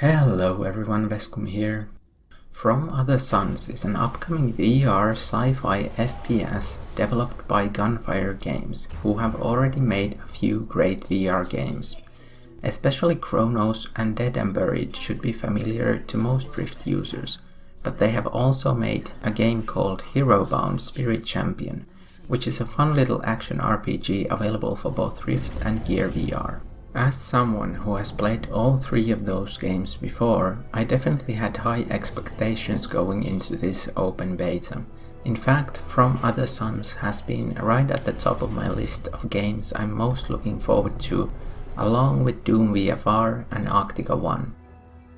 Hello everyone, Vescom here. From Other Suns is an upcoming VR sci-fi FPS developed by Gunfire Games, who have already made a few great VR games. Especially Chronos and Dead and Buried should be familiar to most Rift users, but they have also made a game called Hero-Bound Spirit Champion, which is a fun little action RPG available for both Rift and Gear VR. As someone who has played all three of those games before, I definitely had high expectations going into this open beta. In fact, From Other Suns has been right at the top of my list of games I'm most looking forward to, along with Doom VFR and Arctica 1.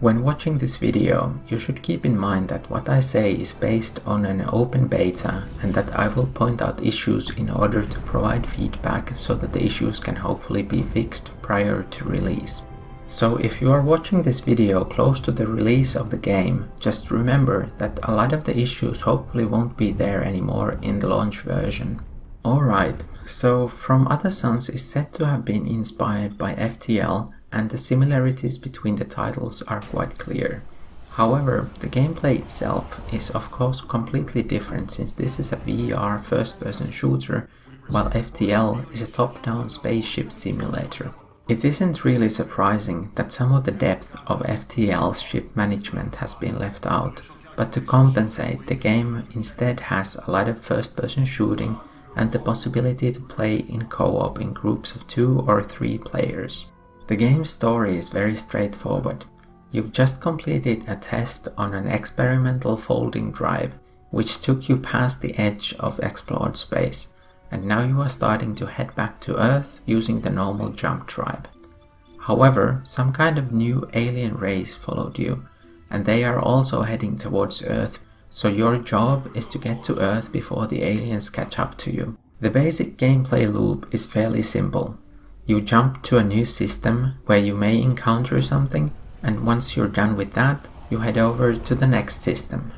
When watching this video, you should keep in mind that what I say is based on an open beta and that I will point out issues in order to provide feedback so that the issues can hopefully be fixed prior to release. So if you are watching this video close to the release of the game, just remember that a lot of the issues hopefully won't be there anymore in the launch version. Alright, so From Other Suns is said to have been inspired by FTL, and the similarities between the titles are quite clear. However, the gameplay itself is of course completely different since this is a VR first-person shooter, while FTL is a top-down spaceship simulator. It isn't really surprising that some of the depth of FTL's ship management has been left out, but to compensate, the game instead has a lot of first-person shooting and the possibility to play in co-op in groups of 2 or 3 players. The game's story is very straightforward. You've just completed a test on an experimental folding drive, which took you past the edge of explored space, and now you are starting to head back to Earth using the normal jump drive. However, some kind of new alien race followed you, and they are also heading towards Earth, so your job is to get to Earth before the aliens catch up to you. The basic gameplay loop is fairly simple. You jump to a new system where you may encounter something, and once you're done with that, you head over to the next system.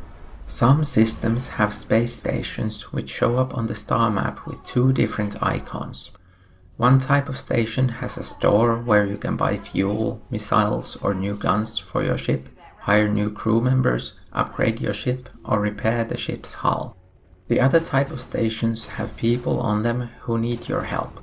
Some systems have space stations which show up on the star map with 2 different icons. One type of station has a store where you can buy fuel, missiles or new guns for your ship, hire new crew members, upgrade your ship or repair the ship's hull. The other type of stations have people on them who need your help.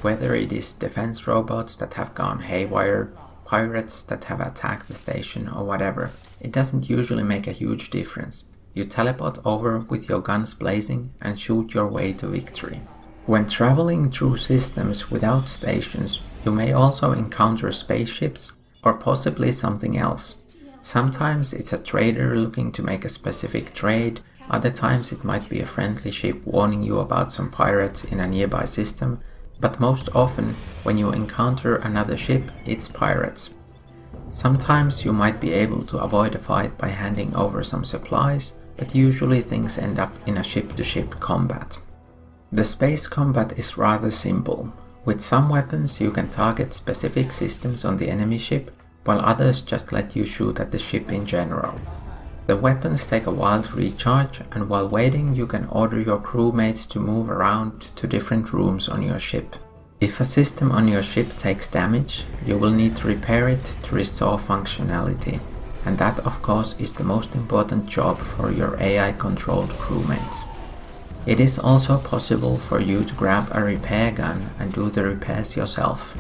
Whether it is defense robots that have gone haywire, pirates that have attacked the station or whatever, it doesn't usually make a huge difference. You teleport over with your guns blazing and shoot your way to victory. When traveling through systems without stations, you may also encounter spaceships or possibly something else. Sometimes it's a trader looking to make a specific trade, other times it might be a friendly ship warning you about some pirates in a nearby system, but most often, when you encounter another ship, it's pirates. Sometimes you might be able to avoid a fight by handing over some supplies, but usually things end up in a ship-to-ship combat. The space combat is rather simple. With some weapons you can target specific systems on the enemy ship, while others just let you shoot at the ship in general. The weapons take a while to recharge, and while waiting you can order your crewmates to move around to different rooms on your ship. If a system on your ship takes damage, you will need to repair it to restore functionality, and that of course is the most important job for your AI-controlled crewmates. It is also possible for you to grab a repair gun and do the repairs yourself.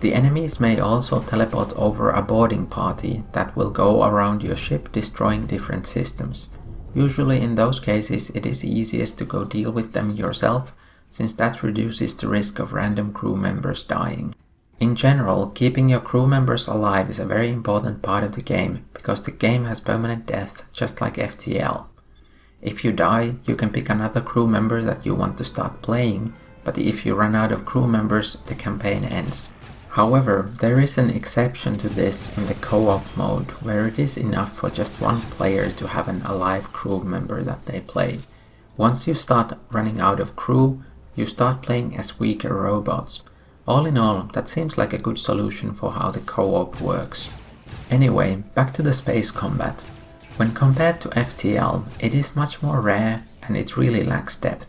The enemies may also teleport over a boarding party that will go around your ship destroying different systems. Usually in those cases it is easiest to go deal with them yourself, since that reduces the risk of random crew members dying. In general, keeping your crew members alive is a very important part of the game, because the game has permanent death, just like FTL. If you die, you can pick another crew member that you want to start playing, but if you run out of crew members, the campaign ends. However, there is an exception to this in the co-op mode, where it is enough for just one player to have an alive crew member that they play. Once you start running out of crew, you start playing as weaker robots. All in all, that seems like a good solution for how the co-op works. Anyway, back to the space combat. When compared to FTL, it is much more rare and it really lacks depth.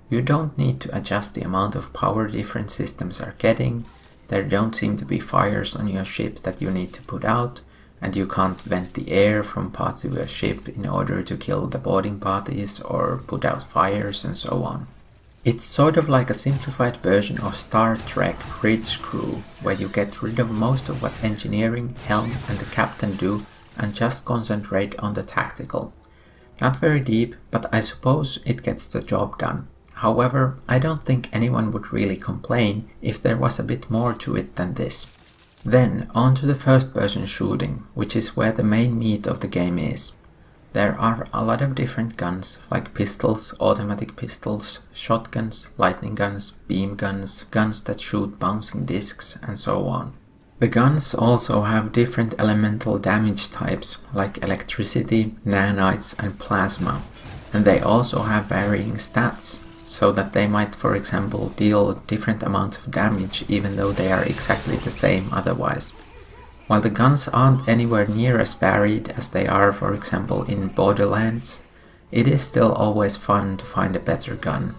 You don't need to adjust the amount of power different systems are getting. There don't seem to be fires on your ship that you need to put out, and you can't vent the air from parts of your ship in order to kill the boarding parties or put out fires and so on. It's sort of like a simplified version of Star Trek Bridge Crew, where you get rid of most of what engineering, helm and the captain do and just concentrate on the tactical. Not very deep, but I suppose it gets the job done. However, I don't think anyone would really complain if there was a bit more to it than this. Then, on to the first-person shooting, which is where the main meat of the game is. There are a lot of different guns, like pistols, automatic pistols, shotguns, lightning guns, beam guns, guns that shoot bouncing discs, and so on. The guns also have different elemental damage types, like electricity, nanites, and plasma, and they also have varying stats, so that they might, for example, deal different amounts of damage even though they are exactly the same otherwise. While the guns aren't anywhere near as varied as they are, for example, in Borderlands, it is still always fun to find a better gun.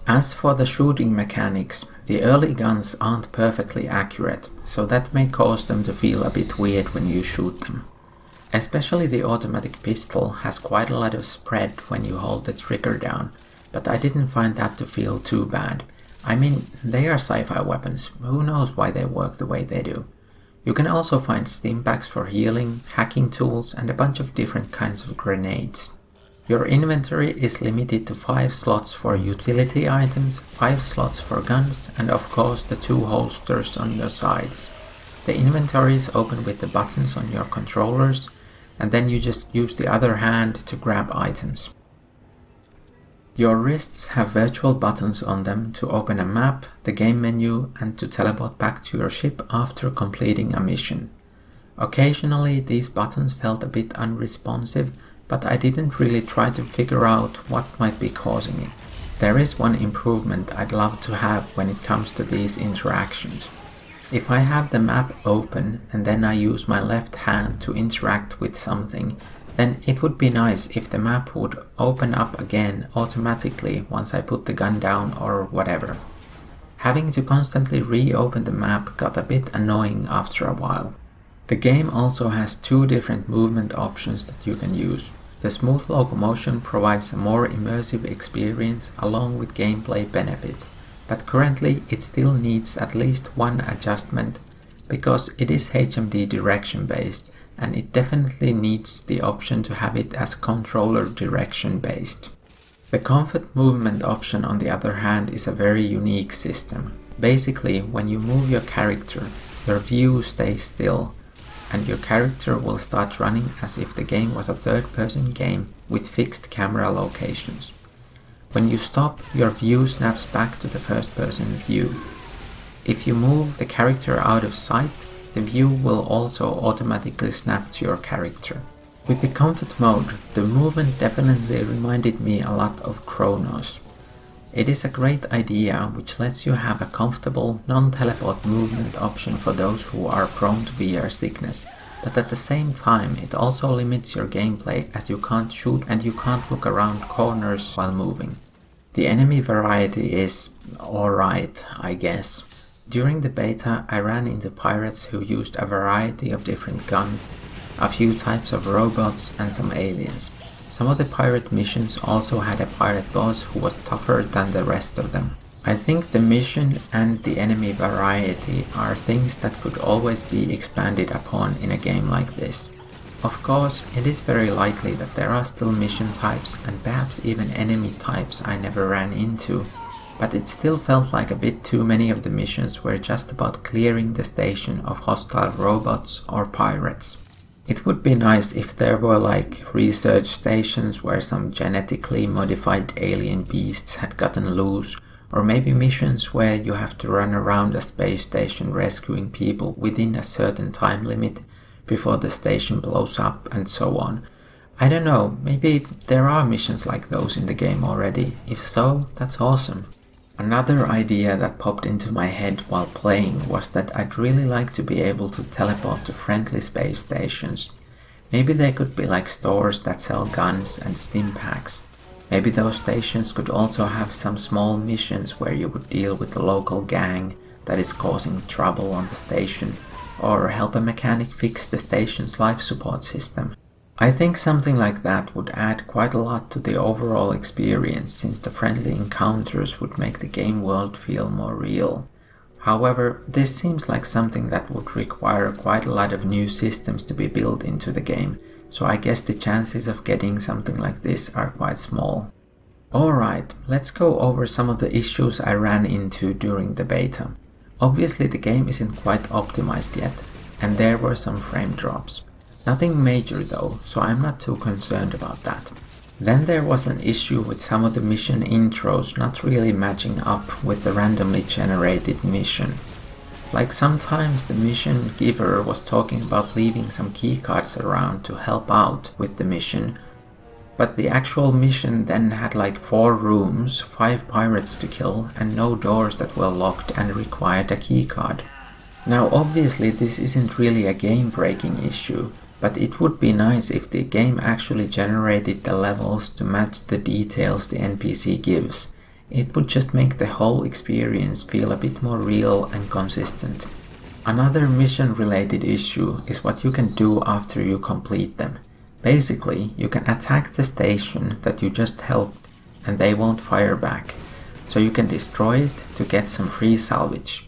As for the shooting mechanics, the early guns aren't perfectly accurate, so that may cause them to feel a bit weird when you shoot them. Especially the automatic pistol has quite a lot of spread when you hold the trigger down, but I didn't find that to feel too bad. I mean, they are sci-fi weapons, who knows why they work the way they do. You can also find stimpaks for healing, hacking tools and a bunch of different kinds of grenades. Your inventory is limited to 5 slots for utility items, 5 slots for guns, and of course the 2 holsters on your sides. The inventory is open with the buttons on your controllers, and then you just use the other hand to grab items. Your wrists have virtual buttons on them to open a map, the game menu, and to teleport back to your ship after completing a mission. Occasionally these buttons felt a bit unresponsive, but I didn't really try to figure out what might be causing it. There is one improvement I'd love to have when it comes to these interactions. If I have the map open and then I use my left hand to interact with something, then it would be nice if the map would open up again automatically once I put the gun down or whatever. Having to constantly reopen the map got a bit annoying after a while. The game also has 2 different movement options that you can use. The smooth locomotion provides a more immersive experience along with gameplay benefits, but currently it still needs at least one adjustment because it is HMD direction based, and it definitely needs the option to have it as controller direction based. The comfort movement option on the other hand is a very unique system. Basically, when you move your character, your view stays still, and your character will start running as if the game was a third-person game with fixed camera locations. When you stop, your view snaps back to the first-person view. If you move the character out of sight, the view will also automatically snap to your character. With the comfort mode, the movement definitely reminded me a lot of Chronos. It is a great idea which lets you have a comfortable, non-teleport movement option for those who are prone to VR sickness, but at the same time it also limits your gameplay as you can't shoot and you can't look around corners while moving. The enemy variety is alright, I guess. During the beta, I ran into pirates who used a variety of different guns, a few types of robots and some aliens. Some of the pirate missions also had a pirate boss who was tougher than the rest of them. I think the mission and the enemy variety are things that could always be expanded upon in a game like this. Of course, it is very likely that there are still mission types and perhaps even enemy types I never ran into, but it still felt like a bit too many of the missions were just about clearing the station of hostile robots or pirates. It would be nice if there were like research stations where some genetically modified alien beasts had gotten loose, or maybe missions where you have to run around a space station rescuing people within a certain time limit before the station blows up and so on. I don't know, maybe there are missions like those in the game already. If so, that's awesome. Another idea that popped into my head while playing was that I'd really like to be able to teleport to friendly space stations. Maybe they could be like stores that sell guns and stimpaks. Maybe those stations could also have some small missions where you would deal with the local gang that is causing trouble on the station, or help a mechanic fix the station's life support system. I think something like that would add quite a lot to the overall experience, since the friendly encounters would make the game world feel more real. However, this seems like something that would require quite a lot of new systems to be built into the game, so I guess the chances of getting something like this are quite small. Alright, let's go over some of the issues I ran into during the beta. Obviously the game isn't quite optimized yet, and there were some frame drops. Nothing major though, so I'm not too concerned about that. Then there was an issue with some of the mission intros not really matching up with the randomly generated mission. Like sometimes the mission giver was talking about leaving some keycards around to help out with the mission, but the actual mission then had like 4 rooms, 5 pirates to kill, and no doors that were locked and required a keycard. Now obviously this isn't really a game-breaking issue, but it would be nice if the game actually generated the levels to match the details the NPC gives. It would just make the whole experience feel a bit more real and consistent. Another mission-related issue is what you can do after you complete them. Basically, you can attack the station that you just helped and they won't fire back, so you can destroy it to get some free salvage.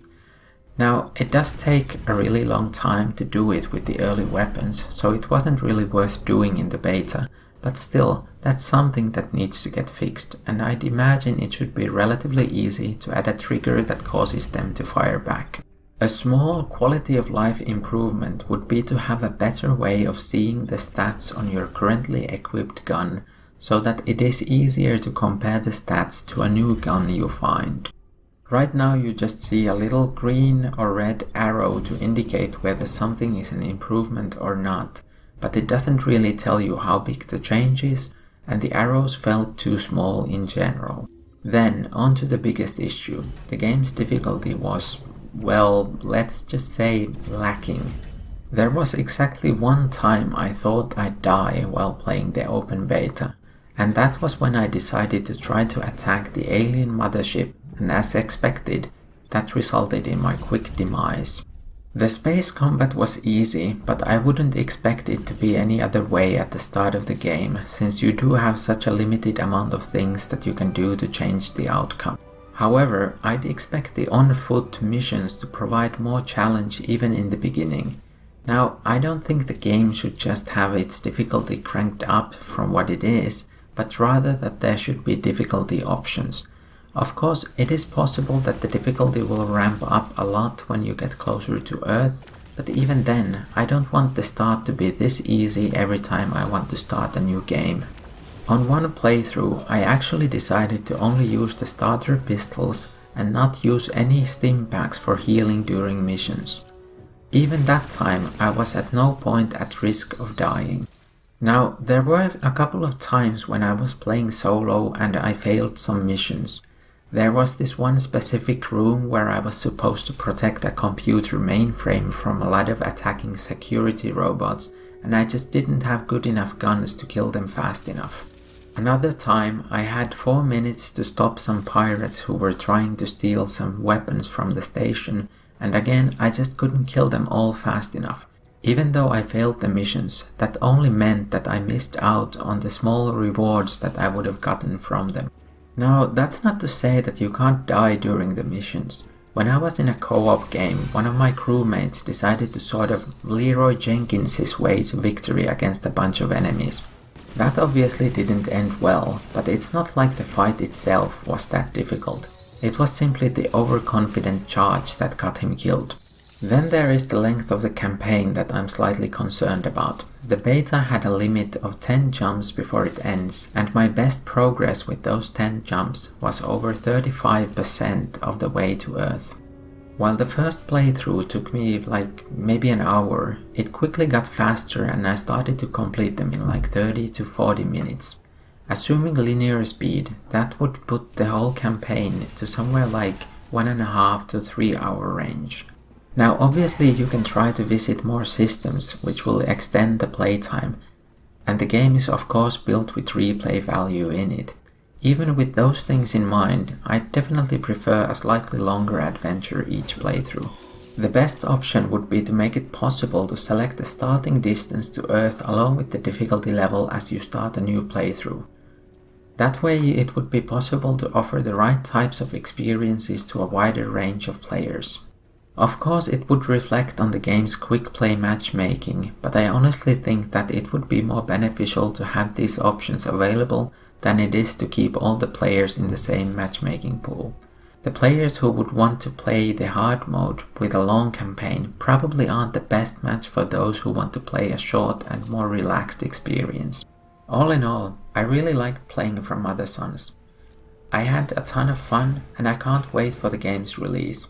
Now, it does take a really long time to do it with the early weapons, so it wasn't really worth doing in the beta, but still, that's something that needs to get fixed, and I'd imagine it should be relatively easy to add a trigger that causes them to fire back. A small quality of life improvement would be to have a better way of seeing the stats on your currently equipped gun, so that it is easier to compare the stats to a new gun you find. Right now you just see a little green or red arrow to indicate whether something is an improvement or not, but it doesn't really tell you how big the change is, and the arrows felt too small in general. Then, on to the biggest issue. The game's difficulty was, well, let's just say lacking. There was exactly one time I thought I'd die while playing the open beta, and that was when I decided to try to attack the alien mothership, and as expected, that resulted in my quick demise. The space combat was easy, but I wouldn't expect it to be any other way at the start of the game, since you do have such a limited amount of things that you can do to change the outcome. However, I'd expect the on-foot missions to provide more challenge even in the beginning. Now, I don't think the game should just have its difficulty cranked up from what it is, but rather that there should be difficulty options. Of course, it is possible that the difficulty will ramp up a lot when you get closer to Earth, but even then, I don't want the start to be this easy every time I want to start a new game. On one playthrough, I actually decided to only use the starter pistols and not use any stim packs for healing during missions. Even that time, I was at no point at risk of dying. Now, there were a couple of times when I was playing solo and I failed some missions. There was this one specific room where I was supposed to protect a computer mainframe from a lot of attacking security robots, and I just didn't have good enough guns to kill them fast enough. Another time I had 4 minutes to stop some pirates who were trying to steal some weapons from the station, and again I just couldn't kill them all fast enough. Even though I failed the missions, that only meant that I missed out on the small rewards that I would have gotten from them. Now, that's not to say that you can't die during the missions. When I was in a co-op game, one of my crewmates decided to sort of Leroy Jenkins his way to victory against a bunch of enemies. That obviously didn't end well, but it's not like the fight itself was that difficult. It was simply the overconfident charge that got him killed. Then there is the length of the campaign that I'm slightly concerned about. The beta had a limit of 10 jumps before it ends, and my best progress with those 10 jumps was over 35% of the way to Earth. While the first playthrough took me like maybe an hour, it quickly got faster and I started to complete them in like 30 to 40 minutes. Assuming linear speed, that would put the whole campaign to somewhere like 1.5 to 3 hour range. Now obviously you can try to visit more systems which will extend the playtime, and the game is of course built with replay value in it. Even with those things in mind, I definitely prefer a slightly longer adventure each playthrough. The best option would be to make it possible to select the starting distance to Earth along with the difficulty level as you start a new playthrough. That way it would be possible to offer the right types of experiences to a wider range of players. Of course it would reflect on the game's quick play matchmaking, but I honestly think that it would be more beneficial to have these options available than it is to keep all the players in the same matchmaking pool. The players who would want to play the hard mode with a long campaign probably aren't the best match for those who want to play a short and more relaxed experience. All in all, I really liked playing From Other Suns. I had a ton of fun and I can't wait for the game's release.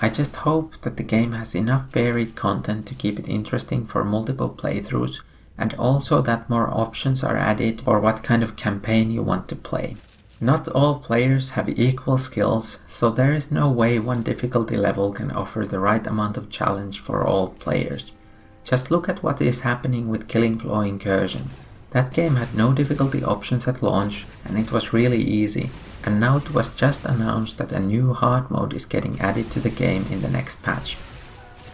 I just hope that the game has enough varied content to keep it interesting for multiple playthroughs, and also that more options are added for what kind of campaign you want to play. Not all players have equal skills, so there is no way one difficulty level can offer the right amount of challenge for all players. Just look at what is happening with Killing Floor Incursion. That game had no difficulty options at launch and it was really easy, and now it was just announced that a new hard mode is getting added to the game in the next patch.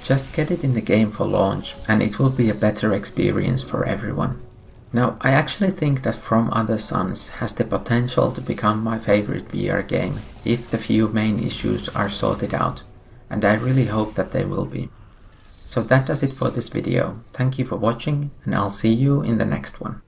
Just get it in the game for launch and it will be a better experience for everyone. Now, I actually think that From Other Suns has the potential to become my favorite VR game if the few main issues are sorted out, and I really hope that they will be. So that does it for this video. Thank you for watching and I'll see you in the next one.